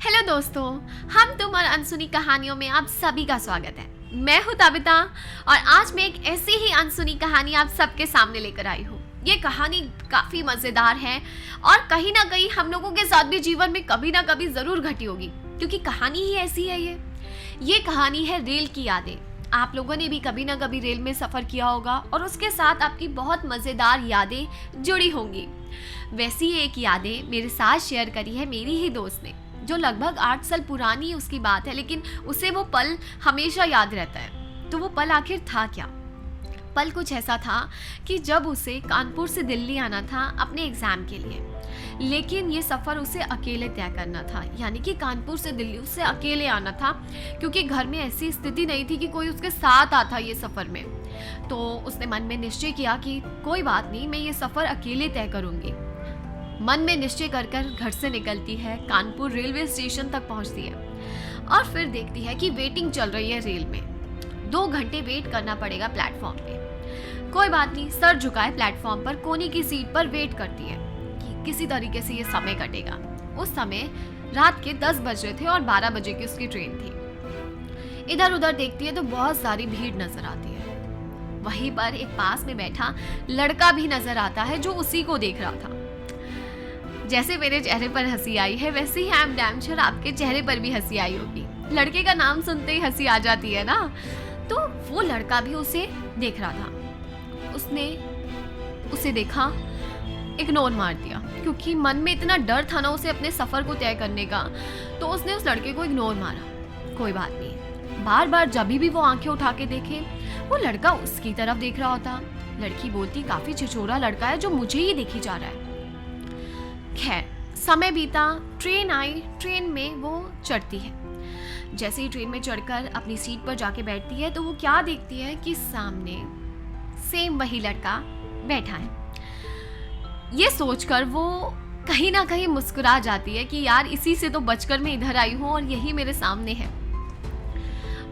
Hello दोस्तों, हम तुम और अनसुनी कहानियों में आप सभी का स्वागत है। मैं हूं तबिता और आज मैं एक ऐसी ही अनसुनी कहानी आप सबके सामने लेकर आई हूं। ये कहानी काफ़ी मज़ेदार है और कहीं ना कहीं हम लोगों के साथ भी जीवन में कभी ना कभी ज़रूर घटी होगी, क्योंकि कहानी ही ऐसी है। ये कहानी है रेल की यादें। आप लोगों ने भी कभी ना कभी रेल में सफ़र किया होगा और उसके साथ आपकी बहुत मज़ेदार यादें जुड़ी होंगी। वैसी एक यादें मेरे साथ शेयर करी है मेरी ही दोस्त ने, जो लगभग 8 साल पुरानी उसकी बात है, लेकिन उसे वो पल हमेशा याद रहता है। तो वो पल आखिर था क्या? पल कुछ ऐसा था कि जब उसे कानपुर से दिल्ली आना था अपने एग्ज़ाम के लिए, लेकिन ये सफ़र उसे अकेले तय करना था। यानी कि कानपुर से दिल्ली उसे अकेले आना था, क्योंकि घर में ऐसी स्थिति नहीं थी कि कोई उसके साथ आता ये सफ़र में। तो उसने मन में निश्चय किया कि कोई बात नहीं, मैं ये सफ़र अकेले तय करूँगी। मन में निश्चय कर घर से निकलती है, कानपुर रेलवे स्टेशन तक पहुंचती है और फिर देखती है कि वेटिंग चल रही है रेल में। 2 घंटे वेट करना पड़ेगा प्लेटफॉर्म पे। कोई बात नहीं, सर झुकाए प्लेटफॉर्म पर कोने की सीट पर वेट करती है कि किसी तरीके से ये समय कटेगा। उस समय रात के 10 बज रहे थे और 12 बजे की उसकी ट्रेन थी। इधर उधर देखती है तो बहुत सारी भीड़ नजर आती है। वहीं पर एक पास में बैठा लड़का भी नजर आता है जो उसी को देख रहा था। जैसे मेरे चेहरे पर हंसी आई है, वैसे ही आई एम डैम श्योर आपके चेहरे पर भी हंसी आई होगी। लड़के का नाम सुनते ही हंसी आ जाती है ना। तो वो लड़का भी उसे देख रहा था। उसने उसे देखा, इग्नोर मार दिया, क्योंकि मन में इतना डर था ना उसे अपने सफर को तय करने का। तो उसने उस लड़के को इग्नोर मारा। कोई बात नहीं। बार बार जब भी वो आंखें उठा के देखे, वो लड़का उसकी तरफ देख रहा होता। लड़की बोलती, काफी छिछोरा लड़का है जो मुझे ही देखी जा रहा है। खैर, समय बीता, ट्रेन आई। ट्रेन में वो चढ़ती है। जैसे ही ट्रेन में चढ़कर अपनी सीट पर जाके बैठती है तो वो क्या देखती है कि सामने सेम वही लड़का बैठा है। ये सोचकर वो कहीं ना कहीं मुस्कुरा जाती है कि यार, इसी से तो बचकर मैं इधर आई हूँ और यही मेरे सामने है।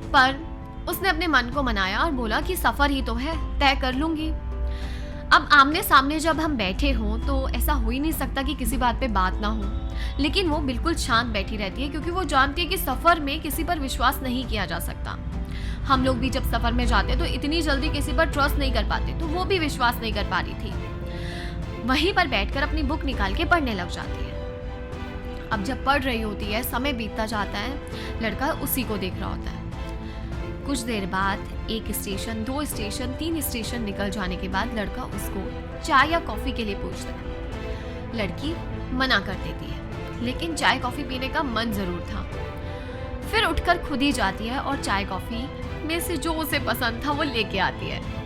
पर उसने अपने मन को मनाया और बोला कि सफर ही तो है, तय कर लूंगी। अब आमने सामने जब हम बैठे हों तो ऐसा हो ही नहीं सकता कि किसी बात पे बात ना हो, लेकिन वो बिल्कुल शांत बैठी रहती है, क्योंकि वो जानती है कि सफ़र में किसी पर विश्वास नहीं किया जा सकता। हम लोग भी जब सफ़र में जाते तो इतनी जल्दी किसी पर ट्रस्ट नहीं कर पाते, तो वो भी विश्वास नहीं कर पा रही थी। वहीं पर बैठकर अपनी बुक निकाल के पढ़ने लग जाती है। अब जब पढ़ रही होती है, समय बीतता जाता है, लड़का उसी को देख रहा होता है। कुछ देर बाद 1 स्टेशन, 2 स्टेशन, 3 स्टेशन निकल जाने के बाद लड़का उसको चाय या कॉफ़ी के लिए पूछता है। लड़की मना कर देती है, लेकिन चाय कॉफ़ी पीने का मन ज़रूर था। फिर उठकर खुद ही जाती है और चाय कॉफ़ी में से जो उसे पसंद था वो लेके आती है।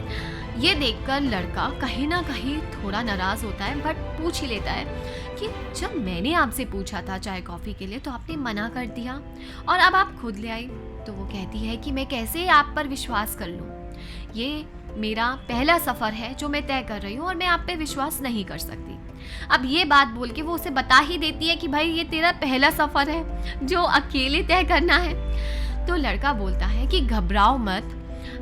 ये देखकर लड़का कहीं ना कहीं थोड़ा नाराज़ होता है, बट पूछ ही लेता है कि जब मैंने आपसे पूछा था चाय कॉफ़ी के लिए तो आपने मना कर दिया और अब आप खुद ले आई। तो वो कहती है कि मैं कैसे आप पर विश्वास कर लूँ, ये मेरा पहला सफ़र है जो मैं तय कर रही हूँ और मैं आप पे विश्वास नहीं कर सकती। अब ये बात बोल के वो उसे बता ही देती है कि भाई, ये तेरा पहला सफ़र है जो अकेले तय करना है। तो लड़का बोलता है कि घबराओ मत,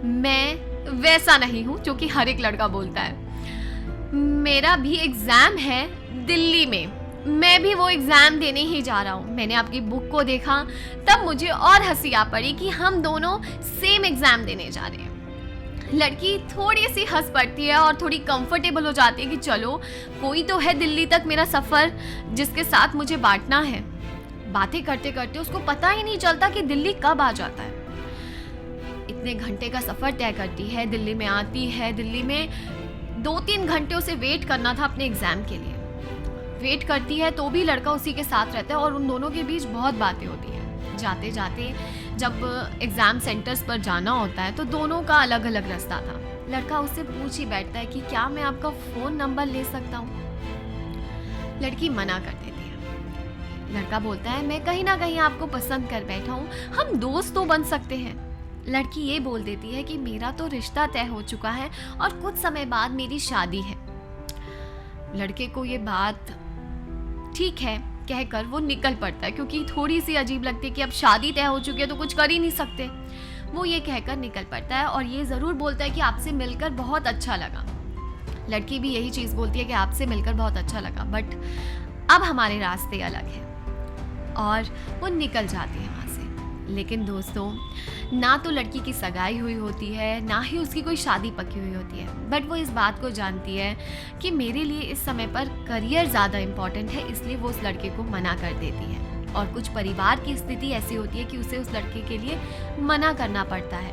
मैं वैसा नहीं हूँ जो कि हर एक लड़का बोलता है। मेरा भी एग्ज़ाम है दिल्ली में, मैं भी वो एग्ज़ाम देने ही जा रहा हूँ। मैंने आपकी बुक को देखा, तब मुझे और हंसी आ पड़ी कि हम दोनों सेम एग्ज़ाम देने जा रहे हैं। लड़की थोड़ी सी हंस पड़ती है और थोड़ी कंफर्टेबल हो जाती है कि चलो, कोई तो है दिल्ली तक मेरा सफ़र जिसके साथ मुझे बांटना है। बातें करते करते उसको पता ही नहीं चलता कि दिल्ली कब आ जाता है। इतने घंटे का सफ़र तय करती है, दिल्ली में आती है। दिल्ली में 2-3 घंटे उसे वेट करना था अपने एग्ज़ाम के लिए। वेट करती है तो भी लड़का उसी के साथ रहता है और उन दोनों के बीच बहुत बातें होती हैं। जाते जाते जब एग्ज़ाम सेंटर्स पर जाना होता है तो दोनों का अलग अलग रास्ता था। लड़का उससे पूछ ही बैठता है कि क्या मैं आपका फ़ोन नंबर ले सकता हूँ। लड़की मना कर देती है। लड़का बोलता है, मैं कहीं ना कहीं आपको पसंद कर बैठा हूँ, हम दोस्त तो बन सकते हैं। लड़की ये बोल देती है कि मेरा तो रिश्ता तय हो चुका है और कुछ समय बाद मेरी शादी है। लड़के को ये बात ठीक है कहकर वो निकल पड़ता है, क्योंकि थोड़ी सी अजीब लगती है कि अब शादी तय हो चुकी है तो कुछ कर ही नहीं सकते। वो ये कहकर निकल पड़ता है और ये ज़रूर बोलता है कि आपसे मिलकर बहुत अच्छा लगा। लड़की भी यही चीज़ बोलती है कि आपसे मिलकर बहुत अच्छा लगा, बट अब हमारे रास्ते अलग हैं। और वो निकल जाती है वहाँ से। लेकिन दोस्तों, ना तो लड़की की सगाई हुई होती है, ना ही उसकी कोई शादी पकी हुई होती है, बट वो इस बात को जानती है कि मेरे लिए इस समय पर करियर ज़्यादा इम्पॉर्टेंट है, इसलिए वो उस लड़के को मना कर देती है। और कुछ परिवार की स्थिति ऐसी होती है कि उसे उस लड़के के लिए मना करना पड़ता है,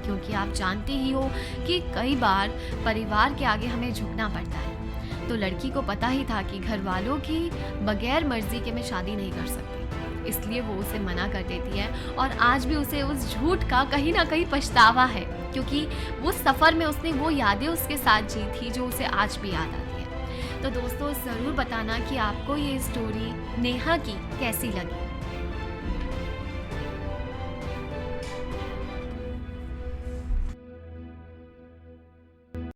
क्योंकि आप जानते ही हो कि कई बार परिवार के आगे हमें झुकना पड़ता है। तो लड़की को पता ही था कि घर वालों की बगैर मर्जी के मैं शादी नहीं कर सकती, इसलिए वो उसे मना कर देती है। और आज भी उसे उस झूठ का कहीं ना कहीं पछतावा है, क्योंकि वो सफ़र में उसने वो यादें उसके साथ जी थी जो उसे आज भी याद आती है। तो दोस्तों, ज़रूर बताना कि आपको ये स्टोरी नेहा की कैसी लगी।